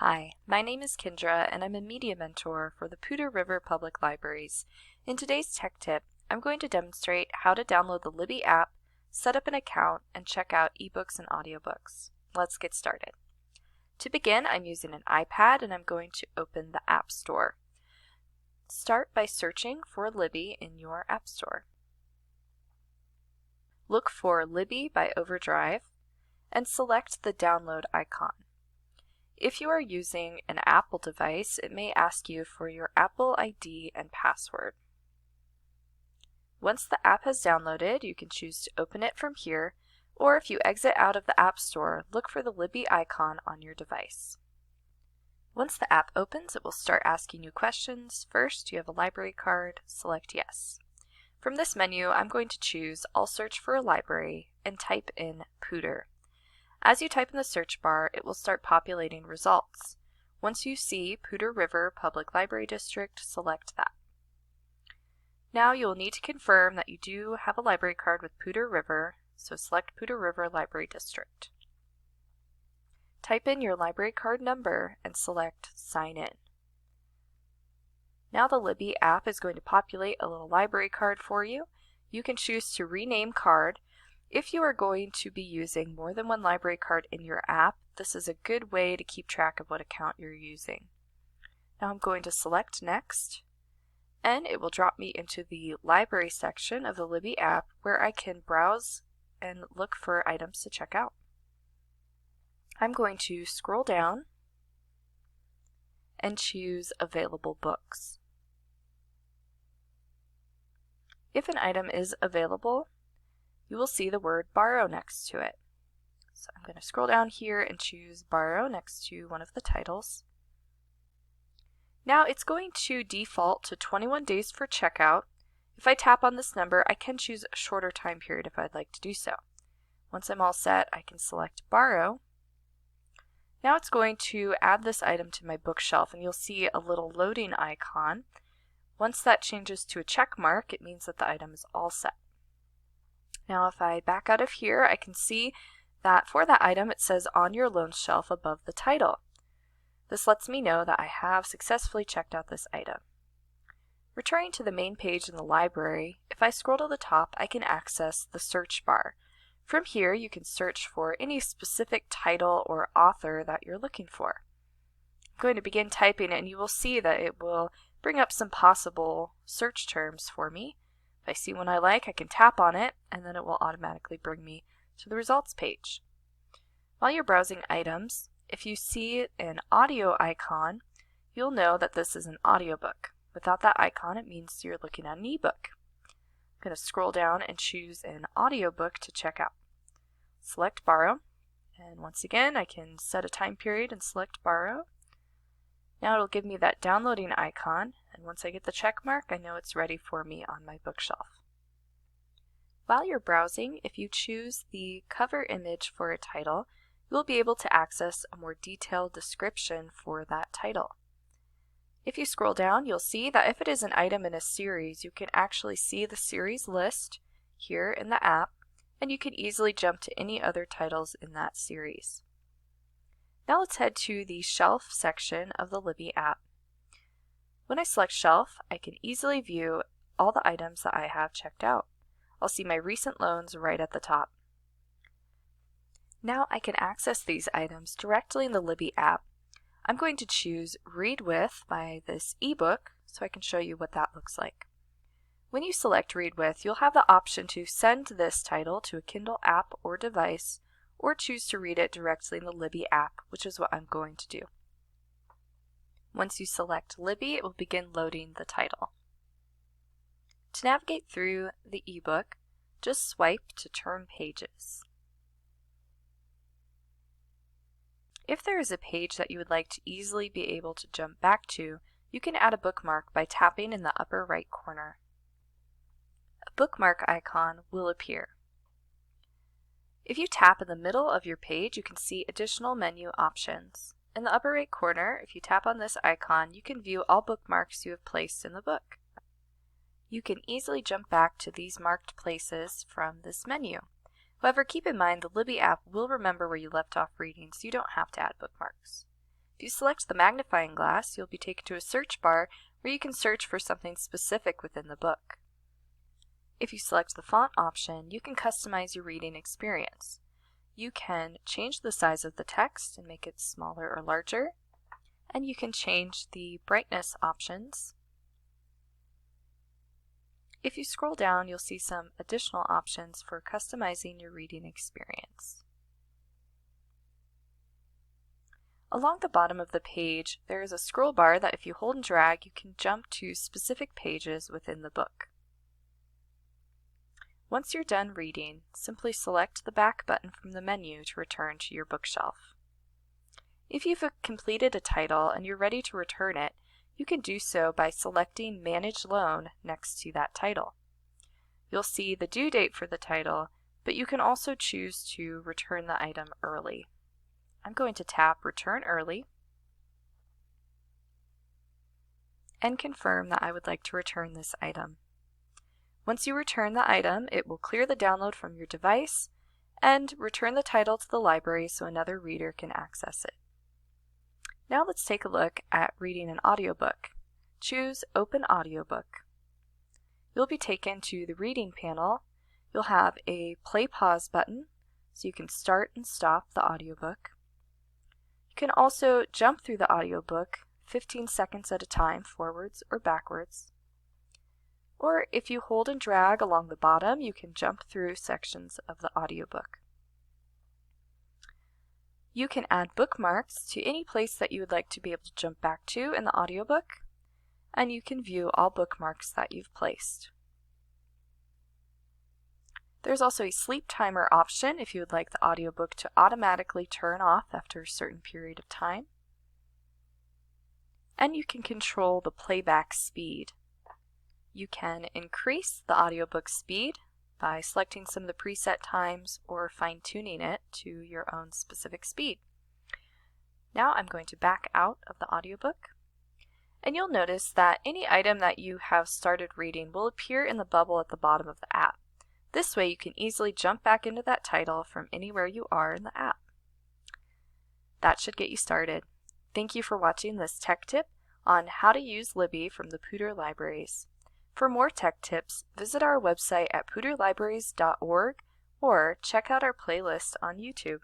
Hi, my name is Kendra and I'm a media mentor for the Poudre River Public Libraries. In today's tech tip, I'm going to demonstrate how to download the Libby app, set up an account, and check out ebooks and audiobooks. Let's get started. To begin, I'm using an iPad and I'm going to open the App Store. Start by searching for Libby in your App Store. Look for Libby by OverDrive and select the download icon. If you are using an Apple device, it may ask you for your Apple ID and password. Once the app has downloaded, you can choose to open it from here, or if you exit out of the App Store, look for the Libby icon on your device. Once the app opens, it will start asking you questions. First, do you have a library card? Select yes. From this menu, I'm going to choose I'll search for a library and type in Poudre. As you type in the search bar, it will start populating results. Once you see Poudre River Public Library District, select that. Now you'll need to confirm that you do have a library card with Poudre River, so select Poudre River Library District. Type in your library card number and select Sign In. Now the Libby app is going to populate a little library card for you. You can choose to rename card. If you are going to be using more than one library card in your app, this is a good way to keep track of what account you're using. Now I'm going to select Next, and it will drop me into the library section of the Libby app where I can browse and look for items to check out. I'm going to scroll down and choose Available Books. If an item is available, you will see the word Borrow next to it. So I'm going to scroll down here and choose Borrow next to one of the titles. Now it's going to default to 21 days for checkout. If I tap on this number, I can choose a shorter time period if I'd like to do so. Once I'm all set, I can select Borrow. Now it's going to add this item to my bookshelf, and you'll see a little loading icon. Once that changes to a check mark, it means that the item is all set. Now if I back out of here, I can see that for that item it says on your loan shelf above the title. This lets me know that I have successfully checked out this item. Returning to the main page in the library, if I scroll to the top, I can access the search bar. From here, you can search for any specific title or author that you're looking for. I'm going to begin typing and you will see that it will bring up some possible search terms for me. If I see one I like, I can tap on it and then it will automatically bring me to the results page. While you're browsing items, if you see an audio icon, you'll know that this is an audiobook. Without that icon, it means you're looking at an ebook. I'm going to scroll down and choose an audiobook to check out. Select Borrow, and once again I can set a time period and select Borrow. Now it'll give me that downloading icon, and once I get the check mark, I know it's ready for me on my bookshelf. While you're browsing, if you choose the cover image for a title, you'll be able to access a more detailed description for that title. If you scroll down, you'll see that if it is an item in a series, you can actually see the series list here in the app, and you can easily jump to any other titles in that series. Now let's head to the Shelf section of the Libby app. When I select Shelf, I can easily view all the items that I have checked out. I'll see my recent loans right at the top. Now I can access these items directly in the Libby app. I'm going to choose Read With by this ebook so I can show you what that looks like. When you select Read With, you'll have the option to send this title to a Kindle app or device, or choose to read it directly in the Libby app, which is what I'm going to do. Once you select Libby, it will begin loading the title. To navigate through the ebook, just swipe to turn pages. If there is a page that you would like to easily be able to jump back to, you can add a bookmark by tapping in the upper right corner. A bookmark icon will appear. If you tap in the middle of your page, you can see additional menu options. In the upper right corner, if you tap on this icon, you can view all bookmarks you have placed in the book. You can easily jump back to these marked places from this menu. However, keep in mind the Libby app will remember where you left off reading, so you don't have to add bookmarks. If you select the magnifying glass, you'll be taken to a search bar where you can search for something specific within the book. If you select the font option, you can customize your reading experience. You can change the size of the text and make it smaller or larger, and you can change the brightness options. If you scroll down, you'll see some additional options for customizing your reading experience. Along the bottom of the page, there is a scroll bar that if you hold and drag, you can jump to specific pages within the book. Once you're done reading, simply select the back button from the menu to return to your bookshelf. If you've completed a title and you're ready to return it, you can do so by selecting Manage Loan next to that title. You'll see the due date for the title, but you can also choose to return the item early. I'm going to tap Return Early and confirm that I would like to return this item. Once you return the item, it will clear the download from your device and return the title to the library so another reader can access it. Now let's take a look at reading an audiobook. Choose Open Audiobook. You'll be taken to the reading panel. You'll have a play-pause button so you can start and stop the audiobook. You can also jump through the audiobook 15 seconds at a time, forwards or backwards. Or if you hold and drag along the bottom, you can jump through sections of the audiobook. You can add bookmarks to any place that you would like to be able to jump back to in the audiobook, and you can view all bookmarks that you've placed. There's also a sleep timer option if you would like the audiobook to automatically turn off after a certain period of time. And you can control the playback speed. You can increase the audiobook speed by selecting some of the preset times or fine-tuning it to your own specific speed. Now I'm going to back out of the audiobook, and you'll notice that any item that you have started reading will appear in the bubble at the bottom of the app. This way you can easily jump back into that title from anywhere you are in the app. That should get you started. Thank you for watching this tech tip on how to use Libby from the Poudre libraries. For more tech tips, visit our website at poudrelibraries.org or check out our playlist on YouTube.